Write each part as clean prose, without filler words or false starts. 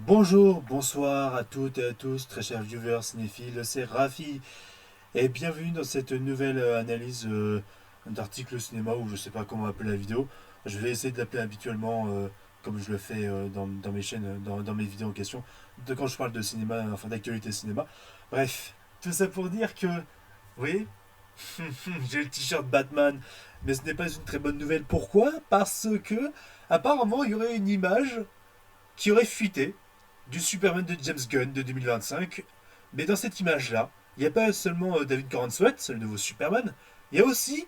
Bonjour, bonsoir à toutes et à tous, très chers viewers cinéphiles, c'est Rafi et bienvenue dans cette nouvelle analyse d'article cinéma ou je sais pas comment appeler la vidéo. Je vais essayer de l'appeler habituellement comme je le fais dans mes chaînes, dans mes vidéos en question, de quand je parle de cinéma, enfin d'actualité cinéma. Bref, tout ça pour dire que, oui, j'ai le t-shirt Batman, mais ce n'est pas une très bonne nouvelle. Pourquoi? Parce que apparemment il y aurait une image qui aurait fuité du Superman de James Gunn de 2025. Mais dans cette image-là, il n'y a pas seulement David Corenswet, Sweat, c'est le nouveau Superman, il y a aussi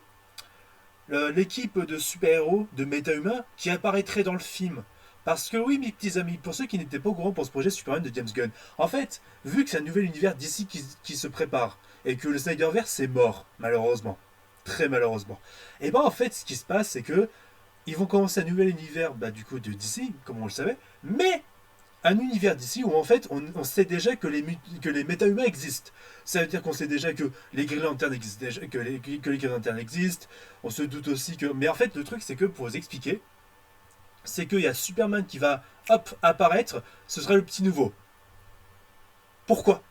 l'équipe de super-héros de méta-humains qui apparaîtrait dans le film. Parce que oui, mes petits amis, pour ceux qui n'étaient pas au courant pour ce projet Superman de James Gunn, en fait, vu que c'est un nouvel univers d'ici qui se prépare, et que le Snyderverse est mort, malheureusement, très malheureusement, et ben en fait, ce qui se passe, c'est que ils vont commencer un nouvel univers, du coup, de DC, comme on le savait, mais un univers d'ici où en fait on sait déjà que les méta-humains existent. Ça veut dire qu'on sait déjà que les Green Lanterns existent déjà, que les Green Lanterns existent. On se doute aussi que. Mais en fait, le truc, c'est que pour vous expliquer, c'est qu'il y a Superman qui va hop apparaître, ce sera le petit nouveau. Pourquoi?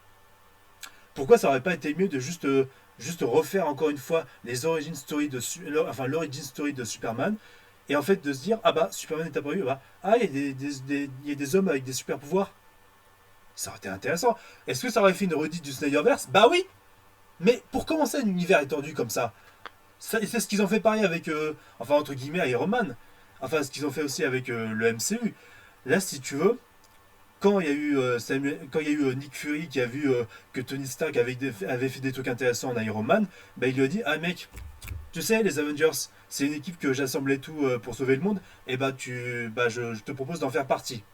Pourquoi ça aurait pas été mieux de juste refaire encore une fois les origin story enfin l'origin story de Superman et en fait de se dire ah bah Superman est apparu, bah ah il y a il y a des hommes avec des super pouvoirs. Ça aurait été intéressant. Est-ce que ça aurait fait une redite du Snyderverse? Bah oui. Mais pour commencer un univers étendu comme ça, c'est ce qu'ils ont fait pareil avec, enfin entre guillemets, Iron Man. Enfin, ce qu'ils ont fait aussi avec le MCU. Là, si tu veux, quand il y a eu Nick Fury qui a vu que Tony Stark avait fait des trucs intéressants en Iron Man, bah, il lui a dit ah mec, tu sais, les Avengers, c'est une équipe que j'assemblais tout pour sauver le monde, et je te propose d'en faire partie.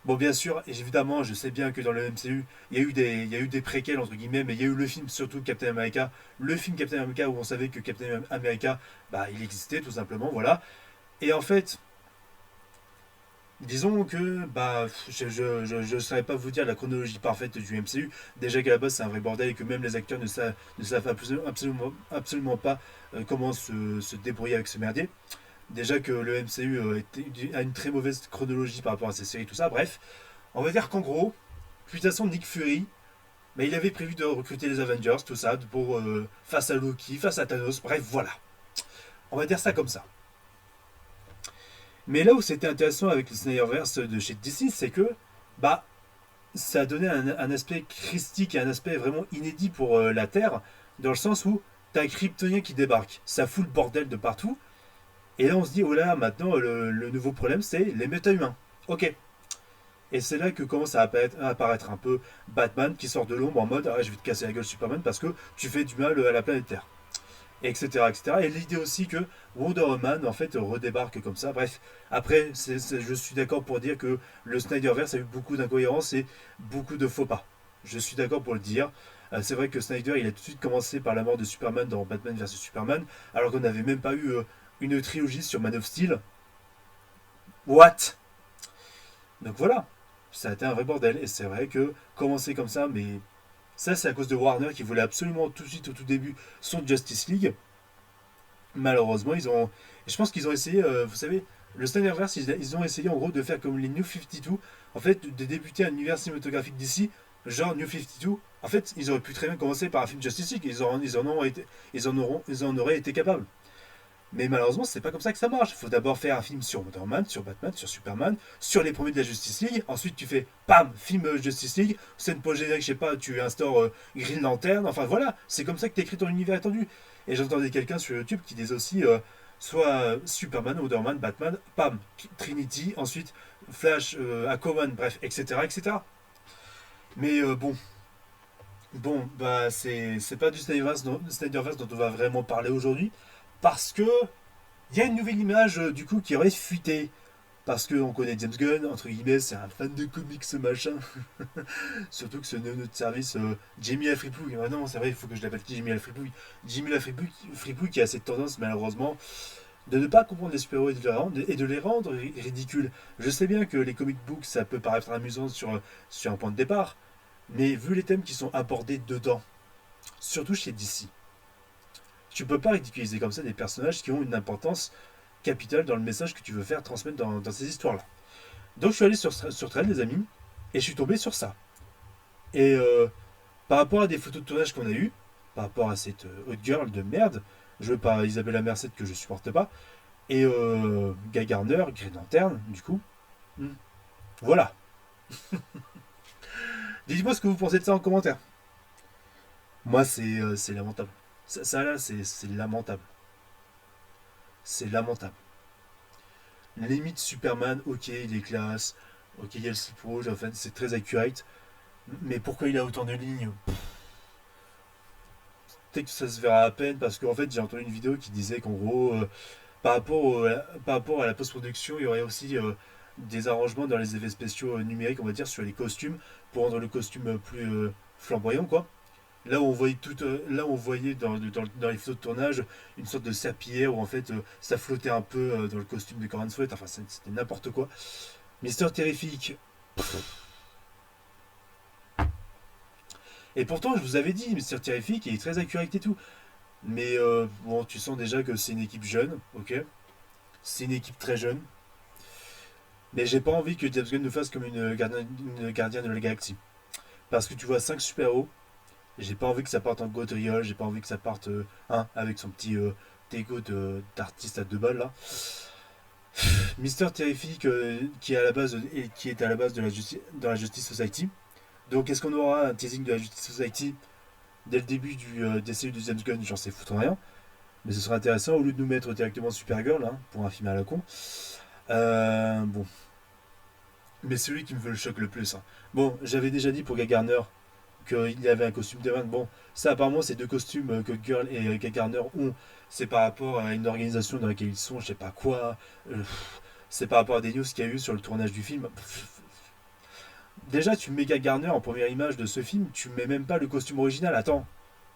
Bon, bien sûr, évidemment, je sais bien que dans le MCU, il y a eu des préquels, entre guillemets, mais il y a eu le film, surtout Captain America, le film Captain America, où on savait que Captain America, bah, il existait, tout simplement, voilà. Et en fait, disons que, je saurais pas vous dire la chronologie parfaite du MCU, déjà qu'à la base, c'est un vrai bordel, et que même les acteurs ne savent absolument pas comment se débrouiller avec ce merdier. Déjà que le MCU a une très mauvaise chronologie par rapport à ses séries, tout ça, bref. On va dire qu'en gros, de toute façon, Nick Fury, il avait prévu de recruter les Avengers, tout ça, pour face à Loki, face à Thanos, bref, voilà. On va dire ça comme ça. Mais là où c'était intéressant avec le Snyderverse de chez DC, c'est que, bah, ça a donné un aspect christique et un aspect vraiment inédit pour la Terre, dans le sens où t'as un Kryptonien qui débarque, ça fout le bordel de partout, et là on se dit, oh là, maintenant le nouveau problème c'est les méta-humains. Ok. Et c'est là que commence à apparaître un peu Batman qui sort de l'ombre en mode ah, je vais te casser la gueule Superman parce que tu fais du mal à la planète Terre. Etc. etc. Et l'idée aussi que Wonder Woman en fait redébarque comme ça. Bref, après, je suis d'accord pour dire que le Snyderverse a eu beaucoup d'incohérences et beaucoup de faux pas. Je suis d'accord pour le dire. C'est vrai que Snyder il a tout de suite commencé par la mort de Superman dans Batman vs Superman, alors qu'on n'avait même pas eu une trilogie sur Man of Steel. What? Donc voilà, ça a été un vrai bordel. Et c'est vrai que commencer comme ça, mais ça c'est à cause de Warner qui voulait absolument tout de suite au tout début son Justice League. Malheureusement, ils ont. Je pense qu'ils ont essayé, vous savez, le Snyderverse, ils ont essayé en gros de faire comme les New 52, en fait, de débuter un univers cinématographique d'ici, genre New 52. En fait, ils auraient pu très bien commencer par un film Justice League, ils en auraient été capables. Mais malheureusement, c'est pas comme ça que ça marche. Il faut d'abord faire un film sur Wonder Man, sur Batman, sur Superman, sur les premiers de la Justice League. Ensuite, tu fais PAM, film Justice League. Scène post-générique, je sais pas, tu instaures Green Lantern. Enfin voilà, c'est comme ça que tu écris ton univers étendu. Et j'entendais quelqu'un sur YouTube qui disait aussi soit Superman, Wonder Man, Batman, PAM, Trinity, ensuite Flash, Aquaman, bref, etc. etc. Mais c'est pas du Snyderverse dont on va vraiment parler aujourd'hui. Parce que il y a une nouvelle image du coup qui aurait fuité. Parce qu'on connaît James Gunn, entre guillemets, c'est un fan de comics ce machin. Surtout que ce notre service Jamie la Fripouille. Ah non, c'est vrai, il faut que je l'appelle Jamie la Fripouille. Jamie la Fripouille qui a cette tendance malheureusement de ne pas comprendre les super-héros et de les rendre ridicules. Je sais bien que les comic books ça peut paraître amusant sur un point de départ, mais vu les thèmes qui sont abordés dedans, surtout chez DC, tu peux pas ridiculiser comme ça des personnages qui ont une importance capitale dans le message que tu veux faire transmettre dans ces histoires-là. Donc je suis allé sur Thread, les amis, et je suis tombé sur ça. Et par rapport à des photos de tournage qu'on a eues, par rapport à cette hot girl de merde, jouée par Isabella Merced que je supporte pas, et Guy Garner, Green Lantern, du coup. Hmm. Voilà. Dites-moi ce que vous pensez de ça en commentaire. Moi, c'est lamentable. Ça là, c'est lamentable. C'est lamentable. Limite Superman, ok, il est classe. Ok, il y a le slip rouge, enfin, c'est très accurate. Mais pourquoi il a autant de lignes? Peut-être que ça se verra à peine parce qu'en fait, j'ai entendu une vidéo qui disait qu'en gros, par rapport à la post-production, il y aurait aussi des arrangements dans les effets spéciaux numériques, on va dire, sur les costumes pour rendre le costume plus flamboyant, quoi. Là, on voyait dans les photos de tournage une sorte de serpillière où en fait ça flottait un peu dans le costume de Coran Sweat. Enfin, c'était n'importe quoi. Mister Terrific. Et pourtant, je vous avais dit, Mister Terrific, il est très accurate et tout. Mais bon, tu sens déjà que c'est une équipe jeune, ok. C'est une équipe très jeune. Mais j'ai pas envie que James Gunn nous fasse comme une gardienne de la galaxie. Parce que tu vois 5 super-héros. J'ai pas envie que ça parte en Godriol, j'ai pas envie que ça parte avec son petit dégo d'artiste à 2 balles là. Mister Terrific qui est à la base et qui est à la base de dans la Justice Society. Donc est-ce qu'on aura un teasing de la Justice Society dès le début des séries de James Gunn? J'en sais foutre rien. Mais ce serait intéressant au lieu de nous mettre directement Supergirl hein, pour un film à la con. Bon. Mais celui qui me veut le choc le plus. Hein. Bon, j'avais déjà dit pour Guy Garner qu'il y avait un costume de Bon, ça apparemment, ces 2 costumes que Girl et Guy Garner ont, c'est par rapport à une organisation dans laquelle ils sont, je sais pas quoi. C'est par rapport à des news qu'il y a eu sur le tournage du film. Déjà, tu mets Guy Garner en première image de ce film, tu mets même pas le costume original. Attends,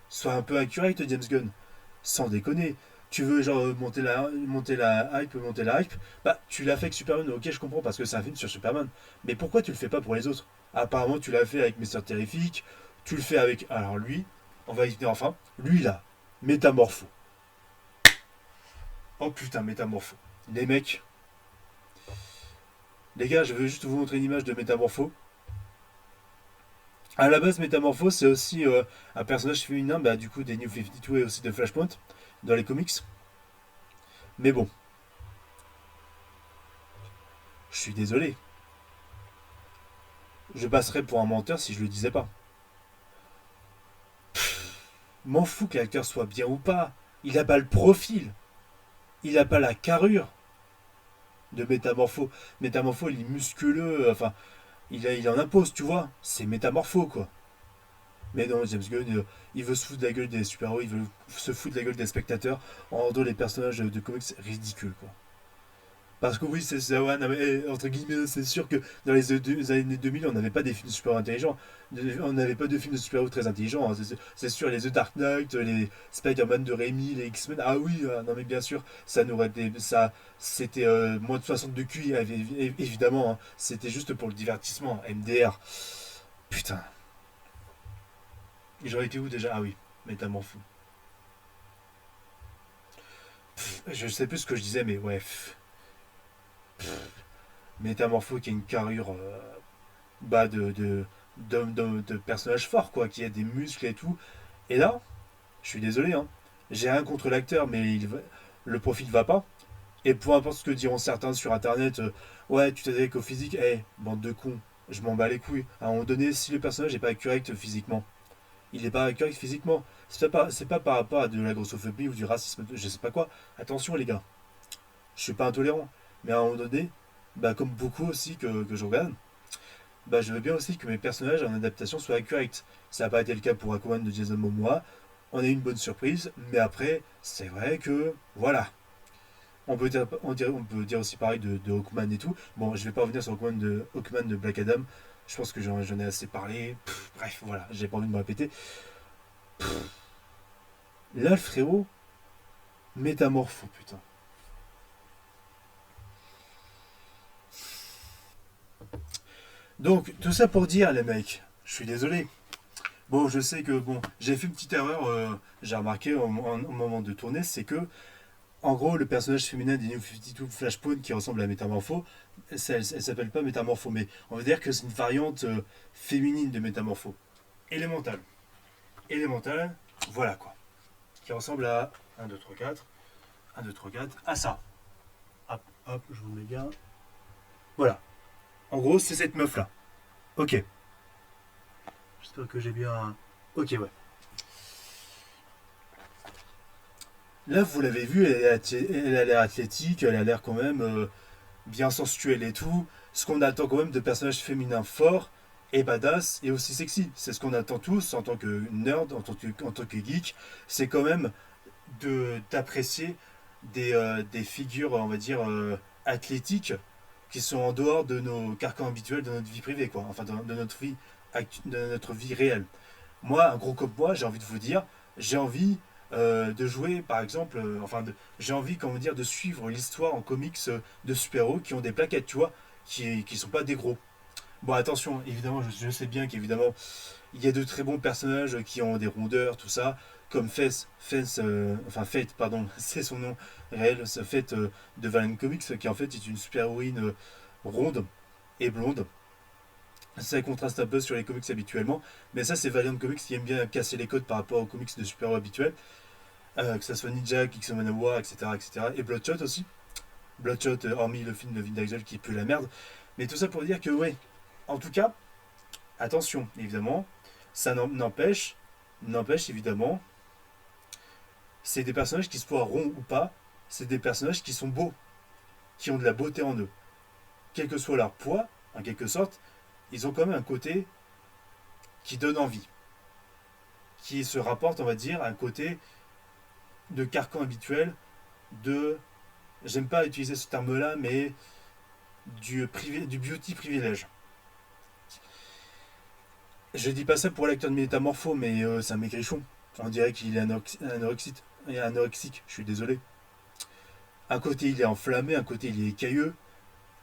sois un peu accurate, James Gunn. Sans déconner. Tu veux genre monter la hype, bah tu l'as fait avec Superman, ok je comprends parce que c'est un film sur Superman. Mais pourquoi tu le fais pas pour les autres? Apparemment tu l'as fait avec Mister Terrific, tu le fais avec. Alors lui, on va y venir enfin, lui là, Métamorpho. Oh putain, Métamorpho. Les mecs, les gars, je veux juste vous montrer une image de Métamorpho. À la base, Métamorpho, c'est aussi un personnage féminin, bah, du coup, des New 52 et aussi de Flashpoint dans les comics. Mais bon, je suis désolé. Je passerais pour un menteur si je le disais pas. M'en fous que l'acteur soit bien ou pas. Il a pas le profil. Il a pas la carrure de Métamorpho. Métamorpho, il est musculeux. Enfin, il en impose, tu vois. C'est Métamorpho, quoi. Mais non, James Gunn, il veut se foutre de la gueule des super-héros, il veut se foutre de la gueule des spectateurs en rendant les personnages de comics ridicules, quoi. Parce que oui, c'est ouais, non, mais, entre guillemets, c'est sûr que dans les années 2000, on n'avait pas des films super intelligents. On n'avait pas de films de super-héros très intelligents. Hein. C'est sûr, les The Dark Knight, les Spider-Man de Raimi, les X-Men. Ah oui, non mais bien sûr, ça nous aurait ça, c'était moins de 62 QI, évidemment. Hein. C'était juste pour le divertissement, MDR. Putain. J'aurais été où déjà? Ah oui, Métamorpho. Je sais plus ce que je disais, mais ouais. Métamorpho qui a une carrure bah, de personnage fort, quoi, qui a des muscles et tout. Et là, je suis désolé, hein, j'ai rien contre l'acteur, mais le profil va pas. Et peu importe ce que diront certains sur internet, ouais, tu t'attaques au physique, bande de cons, je m'en bats les couilles. À un moment donné, si le personnage n'est pas correct physiquement, il n'est pas correct physiquement. C'est pas par rapport à de la grossophobie ou du racisme, je sais pas quoi. Attention, les gars, je suis pas intolérant. Mais à un moment donné, bah, comme beaucoup aussi que je regarde, bah, je veux bien aussi que mes personnages en adaptation soient accurate. Ça n'a pas été le cas pour Aquaman de Jason Momoa. On a eu une bonne surprise, mais après, c'est vrai que voilà. On peut dire aussi pareil de Hawkman et tout. Bon, je vais pas revenir sur Hawkman de Black Adam. Je pense que j'en ai assez parlé. Bref, voilà, j'ai pas envie de me répéter. Là, le frérot, métamorpho, putain. Donc, tout ça pour dire, les mecs, je suis désolé. Bon, je sais que, bon, j'ai fait une petite erreur, j'ai remarqué au moment de tourner, c'est que En gros, le personnage féminin des New 52 Flashpoint qui ressemble à Métamorpho, elle s'appelle pas Métamorpho, mais on va dire que c'est une variante féminine de Métamorpho. Élémentale. Élémentale, voilà quoi. Qui ressemble à 1, 2, 3, 4. 1, 2, 3, 4. À ça. Hop, hop, je vous mets bien. Voilà. En gros, c'est cette meuf là. Ok. J'espère que j'ai bien. Ok, ouais. Là, vous l'avez vu, elle a l'air athlétique, elle a l'air quand même bien sensuelle et tout. Ce qu'on attend quand même de personnages féminins forts et badass et aussi sexy. C'est ce qu'on attend tous en tant que nerd, en tant que geek. C'est quand même d'apprécier des figures, on va dire, athlétiques qui sont en dehors de nos carcans habituels de notre vie privée, quoi. Enfin, de notre vie réelle. Moi, un gros comme moi, j'ai envie de vous dire, j'ai envie de jouer, par exemple, j'ai envie, comment dire, de suivre l'histoire en comics de super-héros qui ont des plaquettes, tu vois, qui sont pas des gros. Bon, attention, évidemment, je sais bien qu'évidemment, il y a de très bons personnages qui ont des rondeurs, tout ça, comme Fate, pardon, c'est son nom réel, c'est Fate de Valiant Comics, qui en fait est une super-héroïne ronde et blonde. Ça contraste un peu sur les comics habituellement, mais ça c'est Valiant Comics qui aime bien casser les codes par rapport aux comics de super-héros habituels, que ce soit Ninja, X-Men War, etc., etc. Et Bloodshot aussi. Bloodshot, hormis le film de Vin Diesel qui pue la merde. Mais tout ça pour dire que, ouais, en tout cas, attention, évidemment, ça n'empêche évidemment, c'est des personnages qui soient ronds ou pas, c'est des personnages qui sont beaux, qui ont de la beauté en eux. Quel que soit leur poids, en quelque sorte, ils ont quand même un côté qui donne envie, qui se rapporte, on va dire, à un côté de carcan habituel, de, j'aime pas utiliser ce terme-là, mais du beauty privilège. Je dis pas ça pour l'acteur de Métamorpho, mais c'est un maigrichon. On dirait qu'il est anorexique, je suis désolé. Un côté il est enflammé, un côté il est écailleux,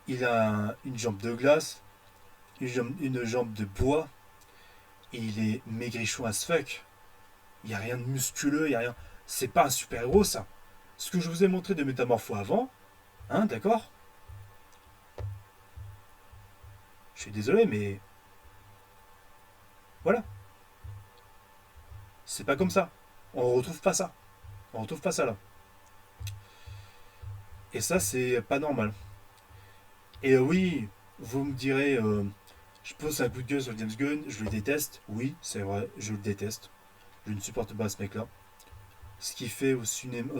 il a une jambe de glace, une jambe de bois, et il est maigrichon as fuck. Il n'y a rien de musculeux, il n'y a rien. C'est pas un super-héros ça. Ce que je vous ai montré de Métamorpho avant, hein, d'accord. Je suis désolé, mais voilà. C'est pas comme ça. On retrouve pas ça. On retrouve pas ça là. Et ça, c'est pas normal. Et oui, vous me direz, je pose un coup de gueule sur James Gunn, je le déteste. Oui, c'est vrai, je le déteste. Je ne supporte pas ce mec-là. Ce qu'il fait au cinéma,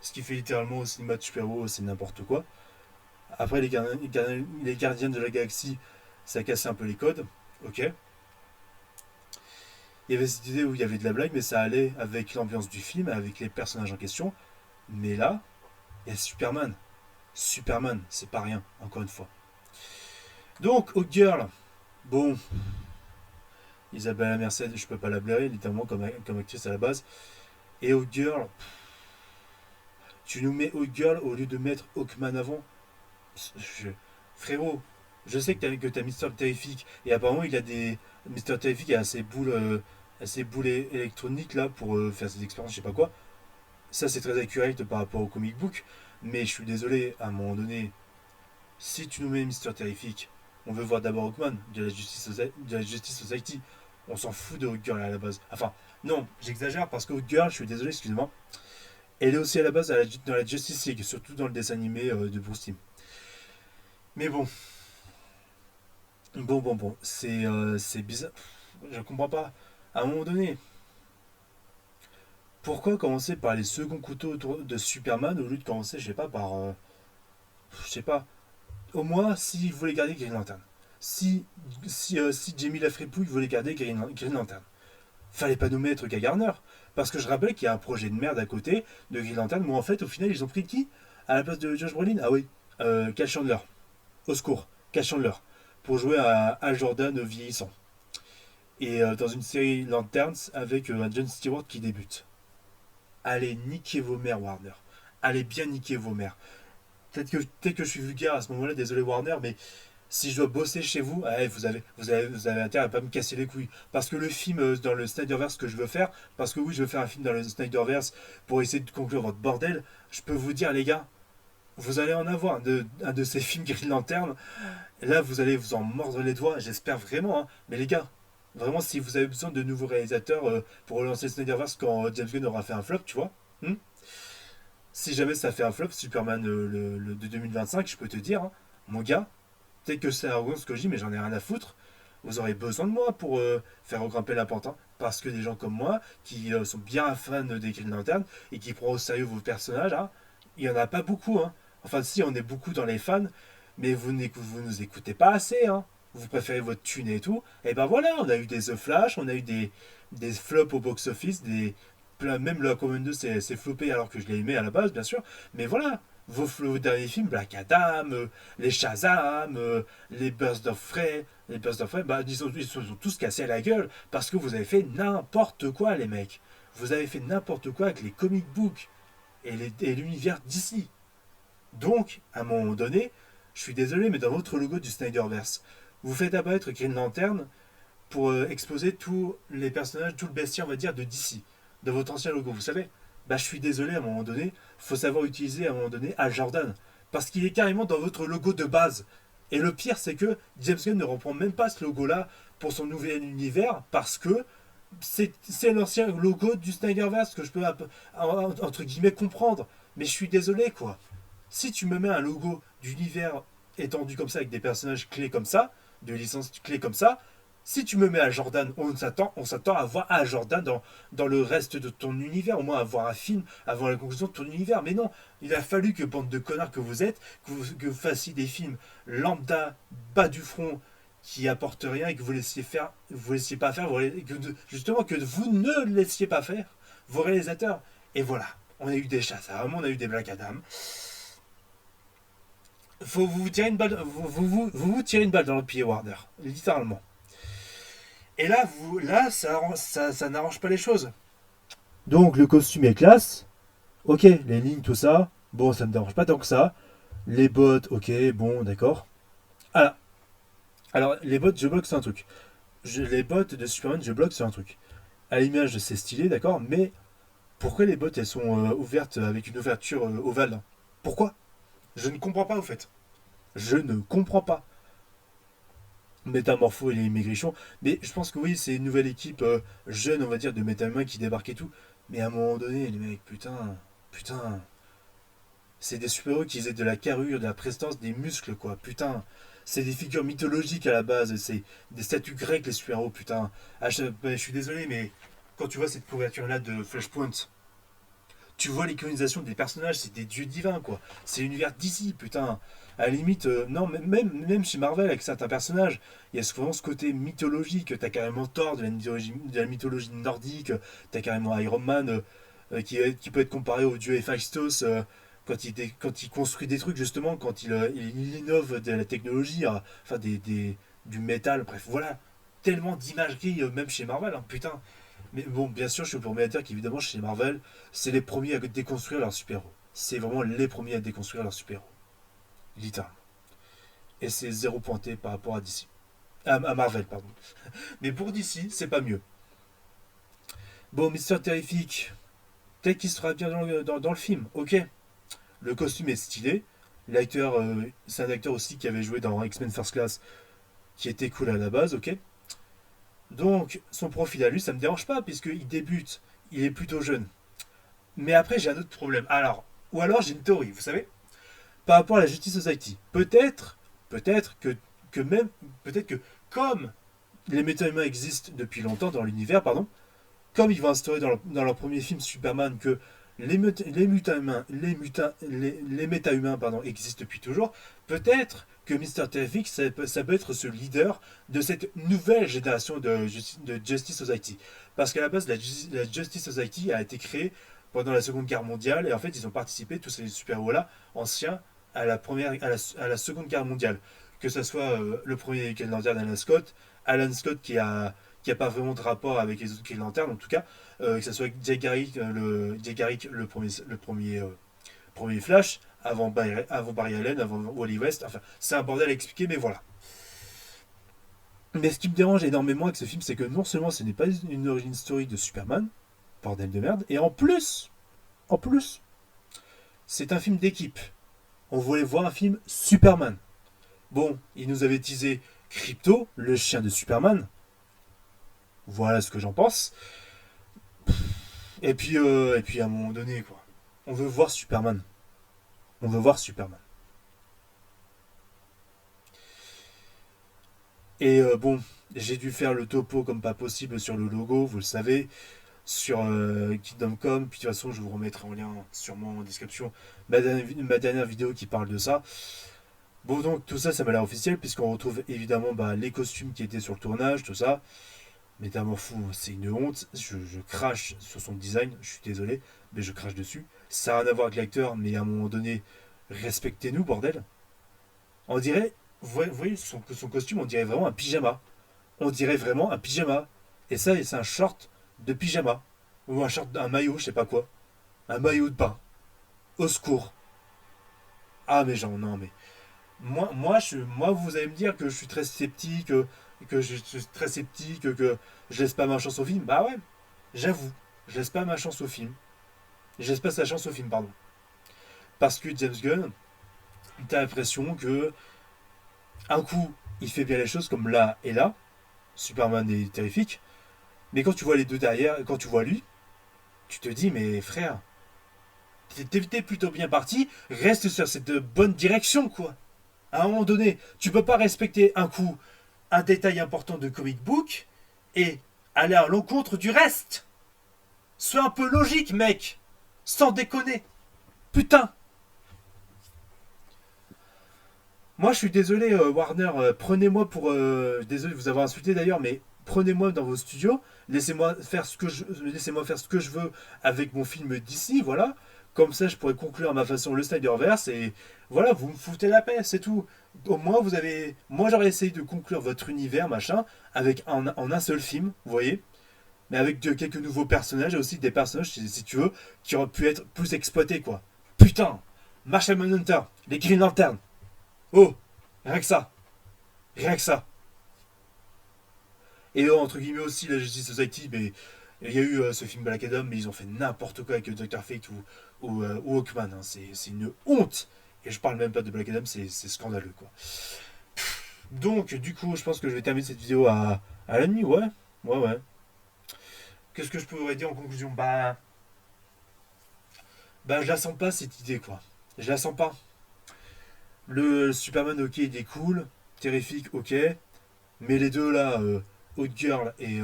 ce qu'il fait littéralement au cinéma de super-héros, c'est n'importe quoi. Après, les gardiens de la galaxie, ça a cassé un peu les codes. Ok. Il y avait cette idée où il y avait de la blague, mais ça allait avec l'ambiance du film, avec les personnages en question. Mais là, il y a Superman. Superman, c'est pas rien, encore une fois. Donc, Hawk Girl, bon, Isabella Merced, je peux pas la blairer, littéralement, comme actrice à la base. Et Hawk Girl, tu nous mets Hawk Girl au lieu de mettre Hawkman avant. Je- Frérot, je sais que t'as Mister Terrific, et apparemment, il a des. Mister Terrific a ses boules électroniques là pour faire ses expériences, je sais pas quoi. Ça, c'est très accurate par rapport au comic book, mais je suis désolé, à un moment donné, si tu nous mets Mister Terrific, on veut voir d'abord Hawkman de la Justice Society. On s'en fout de Hawk Girl à la base. Enfin, non, j'exagère parce que Hawk Girl, je suis désolé, excusez-moi, elle est aussi à la base dans la Justice League, surtout dans le dessin animé de Bruce Timm. Mais bon, bon, c'est bizarre. Je comprends pas. À un moment donné, pourquoi commencer par les seconds couteaux de Superman au lieu de commencer, je sais pas, par. Je sais pas. Au moins, s'il voulait garder Green Lantern. Si Jamie Lafripouille voulait garder Green Lantern. Fallait pas nous mettre Guy Garner. Parce que je rappelle qu'il y a un projet de merde à côté de Green Lantern, où en fait, au final, ils ont pris qui à la place de Josh Brolin? Ah oui, Cal Chandler. Au secours, Cal Chandler. Pour jouer à Al Jordan vieillissant. Et dans une série Lanterns avec un John Stewart qui débute. Allez, niquez vos mères, Warner. Allez bien niquer vos mères. Peut-être que je suis vulgaire à ce moment-là, désolé Warner, mais Si je dois bosser chez vous, vous avez intérêt à pas me casser les couilles. Parce que le film dans le Snyderverse que je veux faire, parce que oui, je veux faire un film dans le Snyderverse pour essayer de conclure votre bordel, je peux vous dire, les gars, vous allez en avoir un de ces films Green Lantern. Là, vous allez vous en mordre les doigts, j'espère vraiment. Hein. Mais les gars, vraiment, si vous avez besoin de nouveaux réalisateurs pour relancer le Snyderverse quand James Gunn aura fait un flop, tu vois, si jamais ça fait un flop, Superman de 2025, je peux te dire, hein, mon gars, peut-être que c'est arrogant ce que je dis, mais j'en ai rien à foutre. Vous aurez besoin de moi pour faire regrimper la pente. Hein. Parce que des gens comme moi, qui sont bien fans des Green Lantern et qui prennent au sérieux vos personnages, hein, il n'y en a pas beaucoup. Hein. Enfin, si, on est beaucoup dans les fans, mais vous nous écoutez pas assez. Hein. Vous préférez votre thune et tout. Et ben voilà, on a eu des The Flash, on a eu des flops au box-office, même le Aquaman 2 c'est floppé alors que je l'ai aimé à la base, bien sûr. Mais voilà, vos derniers films, Black Adam, les Shazam, les Burst of Prey, bah, ils se sont tous cassés à la gueule parce que vous avez fait n'importe quoi, les mecs. Vous avez fait n'importe quoi avec les comic books et l'univers d'ici. Donc, à un moment donné, je suis désolé, mais dans votre logo du Snyderverse, vous faites apparaître Green Lantern pour exposer tous les personnages, tout le bestiaire, on va dire, de DC, de votre ancien logo, vous savez. Bah, je suis désolé, à un moment donné, faut savoir utiliser à un moment donné Al Jordan, parce qu'il est carrément dans votre logo de base. Et le pire, c'est que James Gunn ne reprend même pas ce logo-là pour son nouvel univers, parce que c'est l'ancien logo du Snyderverse que je peux entre guillemets comprendre. Mais je suis désolé, quoi. Si tu me mets un logo d'univers étendu comme ça, avec des personnages clés comme ça, de licences clés comme ça, si tu me mets à Jordan, on s'attend à voir à Jordan dans le reste de ton univers, au moins à voir un film avant la conclusion de ton univers. Mais non, il a fallu que, bande de connards que vous êtes, que vous fassiez des films lambda, bas du front, qui apportent rien et que vous laissiez pas faire, justement que vous ne laissiez pas faire vos réalisateurs. Et voilà, on a eu des Shazam, on a eu des Black Adam. Faut vous tirer une balle, vous tirez une balle dans le pied, Warner, littéralement. Et là, ça n'arrange pas les choses. Donc le costume est classe, ok, les lignes, tout ça, bon, ça me dérange pas tant que ça. Les bottes, ok, bon, d'accord. Ah, alors les bottes, je bloque, c'est un truc. Les bottes de Superman, je bloque, c'est un truc. À l'image, c'est stylé, d'accord, mais pourquoi les bottes, elles sont ouvertes avec une ouverture ovale? Pourquoi? Je ne comprends pas, au fait. Je ne comprends pas. Métamorpho et les Maigrichons. Mais je pense que oui, c'est une nouvelle équipe jeune, on va dire, de Métalman qui débarque et tout. Mais à un moment donné, les mecs, putain, c'est des super-héros qui aient de la carrure, de la prestance, des muscles, quoi. Putain, c'est des figures mythologiques à la base, c'est des statues grecques, les super-héros, putain. Ah, je suis désolé, mais quand tu vois cette couverture-là de Flashpoint, tu vois l'iconisation des personnages, c'est des dieux divins, quoi. C'est l'univers d'ici, putain. À la limite, non, même chez Marvel, avec certains personnages, il y a souvent ce côté mythologique. T'as carrément Thor de la mythologie nordique, t'as carrément Iron Man qui peut être comparé au dieu Héphaïstos quand il construit des trucs, justement, quand il innove de la technologie, enfin du métal, bref, voilà. Tellement d'imagerie, même chez Marvel, hein, putain. Mais bon, bien sûr, je suis le premier à dire qu'évidemment, chez Marvel, c'est les premiers à déconstruire leurs super-héros. C'est vraiment les premiers à déconstruire leurs super-héros. Littéralement. Et c'est zéro pointé par rapport à DC. À Marvel, pardon. Mais pour DC, c'est pas mieux. Bon, Mister Terrific, peut-être qu'il sera bien dans le film, ok. Le costume est stylé. L'acteur, c'est un acteur aussi qui avait joué dans X-Men First Class, qui était cool à la base, ok. Donc, son profil à lui, ça me dérange pas, puisqu'il débute, il est plutôt jeune. Mais après, j'ai un autre problème. Ou alors j'ai une théorie, vous savez, par rapport à la Justice Society. Peut-être que même, peut-être que comme les méta-humains existent depuis longtemps dans l'univers, pardon, comme ils vont instaurer dans leur premier film Superman que les méta-humains pardon, existent depuis toujours, peut-être que Mr. Terrific, ça peut être ce leader de cette nouvelle génération de Justice Society. Parce qu'à la base, la Justice Society a été créée pendant la Seconde Guerre mondiale, et en fait, ils ont participé, tous ces super-héros-là, anciens, à la Seconde Guerre mondiale. Que ce soit le premier Green Lantern Alan Scott qui a pas vraiment de rapport avec les autres Green Lantern, en tout cas, que ce soit Jay Garrick, le premier Flash, avant Barry Allen, avant Wally West. Enfin, c'est un bordel à expliquer, mais voilà. Mais ce qui me dérange énormément avec ce film, c'est que non seulement ce n'est pas une origin story de Superman, bordel de merde, et en plus, c'est un film d'équipe. On voulait voir un film Superman. Bon, il nous avait teasé Crypto, le chien de Superman. Voilà ce que j'en pense. Et puis à un moment donné, quoi. On veut voir Superman. On veut voir Superman. Et bon, j'ai dû faire le topo comme pas possible sur le logo, vous le savez, sur Kingdom Come. Puis de toute façon, je vous remettrai en lien sûrement en description ma dernière vidéo qui parle de ça. Bon, donc tout ça, ça m'a l'air officiel, puisqu'on retrouve évidemment les costumes qui étaient sur le tournage, tout ça. Métamorphose, c'est une honte. Je crache sur son design, je suis désolé, mais je crache dessus. Ça n'a rien à voir avec l'acteur, mais à un moment donné, respectez-nous, bordel. On dirait, vous voyez son costume, on dirait vraiment un pyjama. On dirait vraiment un pyjama. Et ça, c'est un short de pyjama. Ou un maillot, je sais pas quoi. Un maillot de bain. Au secours. Ah, mais genre, non, mais. Moi, vous allez me dire que je suis très sceptique, que je suis très sceptique, que je laisse pas ma chance au film. Bah ouais, j'avoue, je laisse pas ma chance au film. Je laisse pas sa chance au film, pardon. Parce que James Gunn, t'as l'impression que un coup, il fait bien les choses comme là et là. Superman est terrifique. Mais quand tu vois les deux derrière, quand tu vois lui, tu te dis, mais frère, t'es plutôt bien parti, reste sur cette bonne direction, quoi. À un moment donné, tu peux pas respecter un coup un détail important de comic book et aller à l'encontre du reste. Sois un peu logique, mec. Sans déconner. Putain. Moi, je suis désolé, Warner. Prenez-moi pour. Désolé de vous avoir insulté d'ailleurs, mais prenez-moi dans vos studios. Laissez-moi faire ce que je veux avec mon film d'ici, voilà. Comme ça, je pourrais conclure à ma façon le Snyderverse et voilà, vous me foutez la paix, c'est tout. Au moins, vous avez. Moi, j'aurais essayé de conclure votre univers, machin, en un seul film, vous voyez. Mais avec quelques nouveaux personnages et aussi des personnages, si tu veux, qui auraient pu être plus exploités, quoi. Putain, Marshall Manhunter, les Green Lantern. Oh, rien que ça, rien que ça. Et entre guillemets aussi la Justice Society, mais il y a eu ce film Black Adam, mais ils ont fait n'importe quoi avec Dr. Fate ou Hawkman. Hein. C'est une honte. Et je parle même pas de Black Adam, c'est scandaleux, quoi. Donc, du coup, je pense que je vais terminer cette vidéo à la nuit, ouais. Ouais, ouais. Qu'est-ce que je pourrais dire en conclusion? Bah, je la sens pas cette idée, quoi. Je la sens pas. Le Superman, ok, il est cool. Terrifique, ok. Mais les deux là, Hot Girl et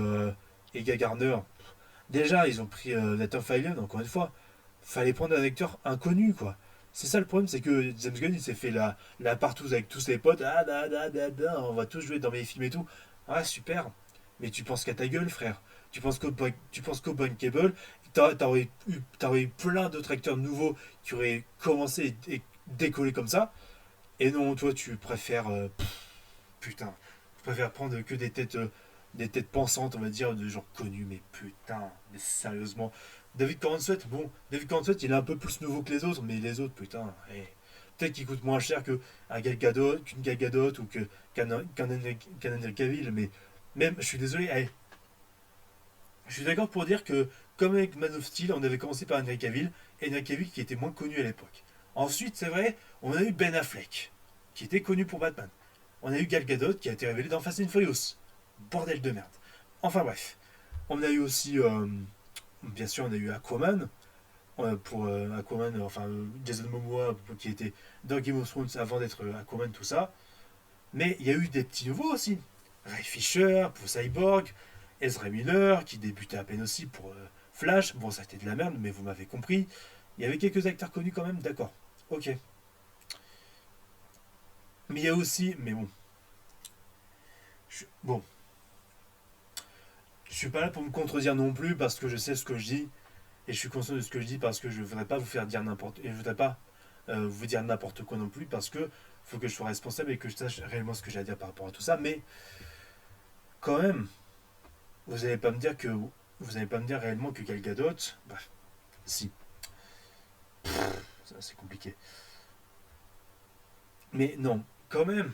Guy Gardner, déjà ils ont pris Nathan Fillion, encore une fois. Fallait prendre un acteur inconnu, quoi. C'est ça le problème, c'est que James Gunn il s'est fait la partouze avec tous ses potes. Ah, on va tous jouer dans mes films et tout. Ah, super. Mais tu penses qu'à ta gueule, frère. Tu penses qu'au Cable, t'aurais eu plein d'autres acteurs nouveaux qui auraient commencé et décollé comme ça. Et non, toi, tu préfères. Putain. Tu préfères prendre que des têtes pensantes, on va dire, de gens connus. Mais putain, mais sérieusement. David Corenswet, bon, David Corenswet, il est un peu plus nouveau que les autres, mais les autres, putain, peut-être qu'il coûte moins cher qu'une Gal Gadot ou qu'un Henry Cavill, mais même, je suis désolé, je suis d'accord pour dire que, comme avec Man of Steel, on avait commencé par Henry Cavill, et Henry Cavill qui était moins connu à l'époque. Ensuite, c'est vrai, on a eu Ben Affleck, qui était connu pour Batman. On a eu Gal Gadot, qui a été révélé dans Fast and Furious. Bordel de merde. Enfin bref. On a eu aussi, bien sûr, on a eu Aquaman, pour Aquaman, enfin Jason Momoa, qui était dans Game of Thrones avant d'être Aquaman, tout ça. Mais il y a eu des petits nouveaux aussi. Ray Fisher pour Cyborg, Ezra Miller qui débutait à peine aussi pour Flash. Bon, ça a été de la merde, mais vous m'avez compris. Il y avait quelques acteurs connus quand même, d'accord. Ok. Mais il y a aussi, mais bon. Bon, je suis pas là pour me contredire non plus parce que je sais ce que je dis et je suis conscient de ce que je dis parce que je voudrais pas vous faire dire n'importe et je voudrais pas vous dire n'importe quoi non plus parce que faut que je sois responsable et que je sache réellement ce que j'ai à dire par rapport à tout ça. Mais quand même, vous n'allez pas me dire que vous n'allez pas me dire réellement que Gal Gadot, bref, si, ça c'est compliqué. Mais non, quand même.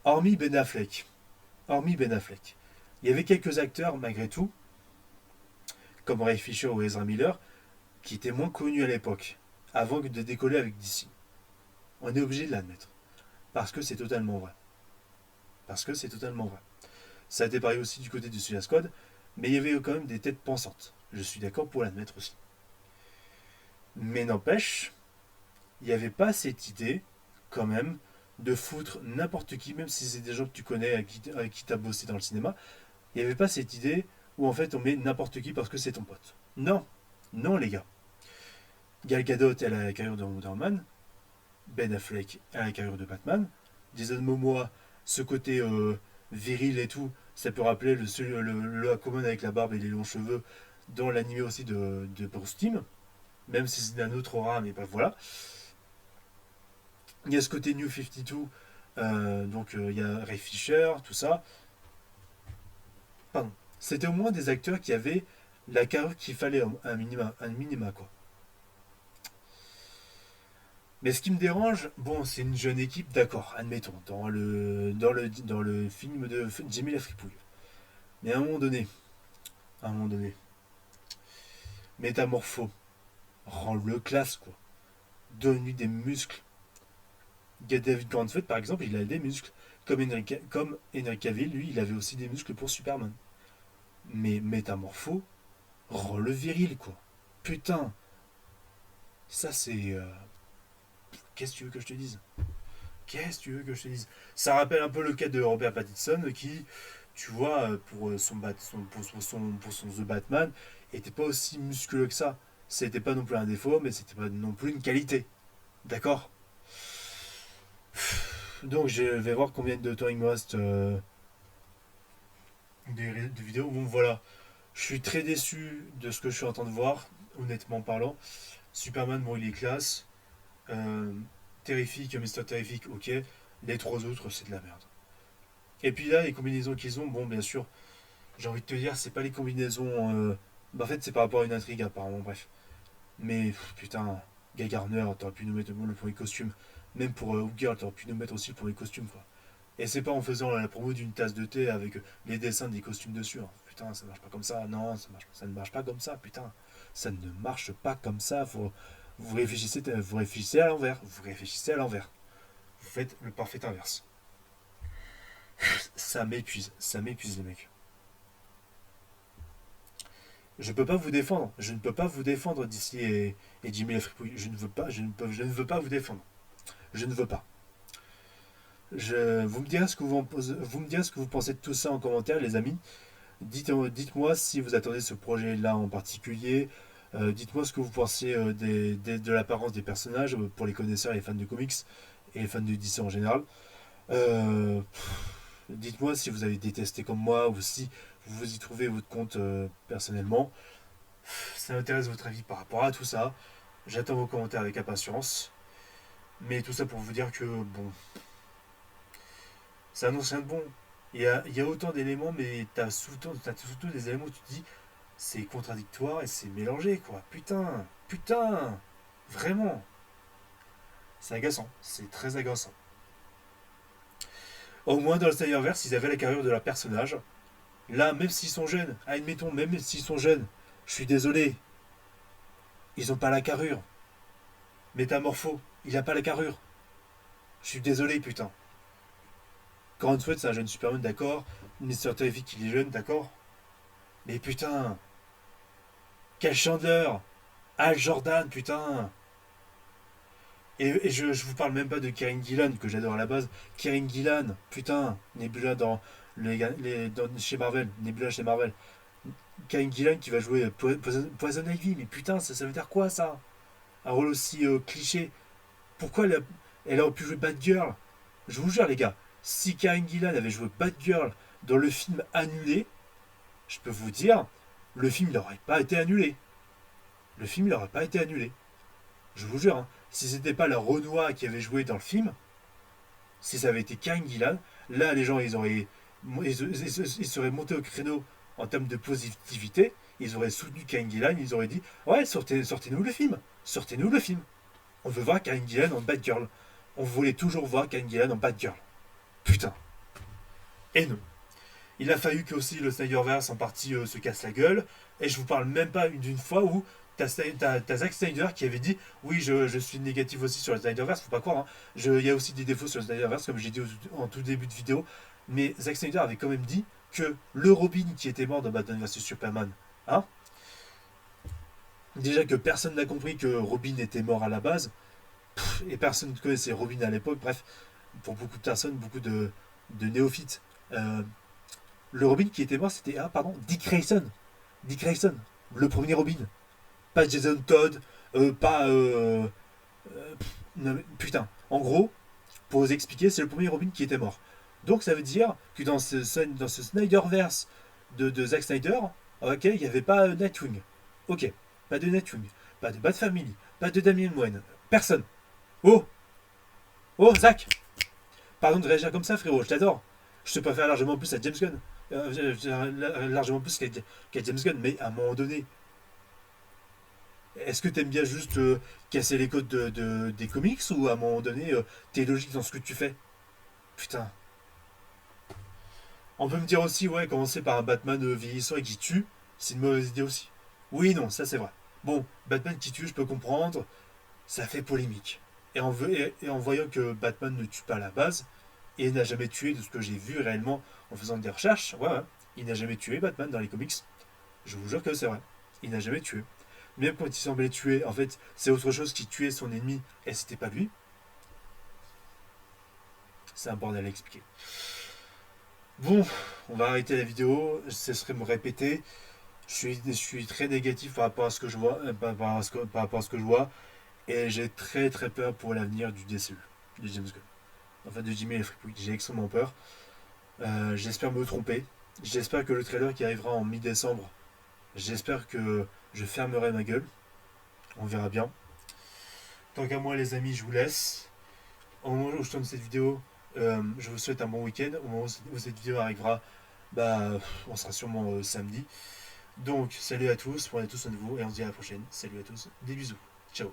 Hormis Ben Affleck. Hormis Ben Affleck. Il y avait quelques acteurs, malgré tout, comme Ray Fisher ou Ezra Miller, qui étaient moins connus à l'époque, avant de décoller avec DC. On est obligé de l'admettre. Parce que c'est totalement vrai. Parce que c'est totalement vrai. Ça a été pareil aussi du côté du Suicide Squad, mais il y avait quand même des têtes pensantes. Je suis d'accord pour l'admettre aussi. Mais n'empêche, il n'y avait pas cette idée, quand même, de foutre n'importe qui, même si c'est des gens que tu connais, avec qui tu as bossé dans le cinéma, il n'y avait pas cette idée où en fait on met n'importe qui parce que c'est ton pote. Non, non les gars. Gal Gadot, elle a la carrure de Wonder Woman, Ben Affleck a la carrure de Batman, Jason Momoa, ce côté viril et tout, ça peut rappeler le Aquaman avec la barbe et les longs cheveux dans l'anime aussi de Bruce Timm, même si c'est d'un autre aura, mais bref, voilà. Il y a ce côté New 52, donc il y a Ray Fisher, tout ça. Pardon. C'était au moins des acteurs qui avaient la carrure qu'il fallait, un minima, quoi. Mais ce qui me dérange, bon, c'est une jeune équipe, d'accord, admettons, dans le film de Jimmy la Fripouille. Mais à un moment donné, Métamorpho, rends-le classe, quoi. Donne-lui des muscles. David Gauntlet, par exemple, il a des muscles. Comme Henry Cavill, lui, il avait aussi des muscles pour Superman. Mais Métamorpho, rends-le viril, quoi. Putain, ça c'est... qu'est-ce que tu veux que je te dise? Qu'est-ce que tu veux que je te dise? Ça rappelle un peu le cas de Robert Pattinson qui, tu vois, pour son The Batman, était pas aussi musculeux que ça. C'était pas non plus un défaut, mais c'était pas non plus une qualité. D'accord. Donc je vais voir combien de temps il me reste de vidéos. Bon voilà, je suis très déçu de ce que je suis en train de voir, honnêtement parlant. Superman, bon il est classe. Euh, Terrifique, Mister Terrifique, ok. Les trois autres, c'est de la merde. Et puis là, les combinaisons qu'ils ont, bon, bien sûr, j'ai envie de te dire, c'est pas les combinaisons. En fait, c'est par rapport à une intrigue, apparemment, bref. Mais putain, Guy Garner, t'aurais pu nous mettre le premier costume. Même pour Girl, t'aurais pu nous mettre aussi le premier costume, quoi. Et c'est pas en faisant la promo d'une tasse de thé avec les dessins des costumes dessus, hein. Putain, ça marche pas comme ça. Non, ça ne marche pas comme ça, putain. Ça ne marche pas comme ça. Vous réfléchissez à l'envers. Vous réfléchissez à l'envers. Vous faites le parfait inverse. Ça m'épuise les mecs. Je peux pas vous défendre. Je ne peux pas vous défendre d'ici et Jimmy la fripouille. Je ne veux pas, je ne veux pas vous défendre. Je ne veux pas. Vous me direz ce que vous me direz ce que vous pensez de tout ça en commentaire, les amis. Dites-moi si vous attendez ce projet-là en particulier. Dites-moi ce que vous pensez de l'apparence des personnages pour les connaisseurs et les fans de comics et les fans de DC en général. Euh, Dites-moi si vous avez détesté comme moi ou si vous y trouvez votre compte personnellement. Ça m'intéresse votre avis par rapport à tout ça. J'attends vos commentaires avec impatience. Mais tout ça pour vous dire que, bon, ça annonce rien de bon. Il y a autant d'éléments, mais t'as surtout des éléments où tu te dis c'est contradictoire et c'est mélangé, quoi. Putain, putain, vraiment. C'est agaçant, c'est très agaçant. Au moins dans le Snyderverse, ils avaient la carrure de leur personnage. Là, même s'ils sont jeunes, admettons, même s'ils sont jeunes, je suis désolé, ils ont pas la carrure. Métamorpho, il a pas la carrure. Je suis désolé, putain. Grand Sweat, c'est un jeune Superman, d'accord. Mister Terrific, il est jeune, d'accord. Mais putain, quel chanteur. Al Jordan, putain. Et je vous parle même pas de Kieran Gillan, que j'adore à la base. Kieran Gillan, putain, Nebula chez Marvel. Nebula chez Marvel. Kieran Gillan qui va jouer Poison Ivy, mais putain, ça veut dire quoi ça? Un rôle aussi cliché. Pourquoi elle aurait pu jouer Batgirl? Je vous jure, les gars, si Kieran Gillan avait joué Batgirl dans le film annulé, je peux vous dire, le film n'aurait pas été annulé. Le film n'aurait pas été annulé. Je vous jure, hein. Si c'était pas la Renoir qui avait joué dans le film, si ça avait été Karen Gillan, là les gens ils seraient montés au créneau en termes de positivité, ils auraient soutenu Karen Gillan, ils auraient dit ouais sortez-nous le film, sortez-nous le film. On veut voir Karen Gillan en Batgirl. On voulait toujours voir Karen Gillan en Batgirl. Putain. Et non. Il a fallu que aussi le Snyderverse en partie se casse la gueule. Et je vous parle même pas d'une fois où t'as Zack Snyder qui avait dit oui, je suis négatif aussi sur le Snyderverse, faut pas croire. Hein. Il y a aussi des défauts sur le Snyderverse, comme j'ai dit en tout début de vidéo. Mais Zack Snyder avait quand même dit que le Robin qui était mort dans Batman vs Superman, hein, déjà que personne n'a compris que Robin était mort à la base, et personne ne connaissait Robin à l'époque, bref, pour beaucoup de personnes, beaucoup de néophytes. Le Robin qui était mort, c'était Dick Grayson. Dick Grayson, le premier Robin. Pas Jason Todd, pas. Non, putain. En gros, pour vous expliquer, c'est le premier Robin qui était mort. Donc ça veut dire que dans ce Snyderverse de Zack Snyder, ok, il n'y avait pas Nightwing. Ok, pas de Nightwing, pas de Bat Family, pas de Damien Wayne. Personne. Oh, oh, Zack. Pardon de réagir comme ça, frérot, je t'adore. Je te préfère largement plus à James Gunn. Largement plus qu'à James Gunn, mais à un moment donné, est-ce que t'aimes bien juste casser les codes des comics ou à un moment donné, t'es logique dans ce que tu fais? Putain. On peut me dire aussi, ouais, commencer par un Batman vieillissant et qui tue, c'est une mauvaise idée aussi. Oui, non, ça c'est vrai. Bon, Batman qui tue, je peux comprendre, ça fait polémique. Et en voyant que Batman ne tue pas à la base, et n'a jamais tué de ce que j'ai vu réellement en faisant des recherches, ouais, il n'a jamais tué Batman dans les comics. Je vous jure que c'est vrai. Il n'a jamais tué. Même quand il semblait tuer, en fait, c'est autre chose qui tuait son ennemi, et c'était pas lui. C'est un bordel à expliquer. Bon, on va arrêter la vidéo, ce serait me répéter. Je suis très négatif par rapport à ce que je vois, par rapport à ce que je vois, et j'ai très très peur pour l'avenir du DCU, de James Gunn. Enfin, de Jimmy et Fripouille. J'ai extrêmement peur. J'espère me tromper. J'espère que le trailer qui arrivera en mi-décembre, j'espère que je fermerai ma gueule. On verra bien. Tant qu'à moi, les amis, je vous laisse. Au moment où je tourne cette vidéo, je vous souhaite un bon week-end. Au moment où cette vidéo arrivera, bah, on sera sûrement samedi. Donc, salut à tous, prenez tous soin de vous et on se dit à la prochaine. Salut à tous, des bisous. Ciao.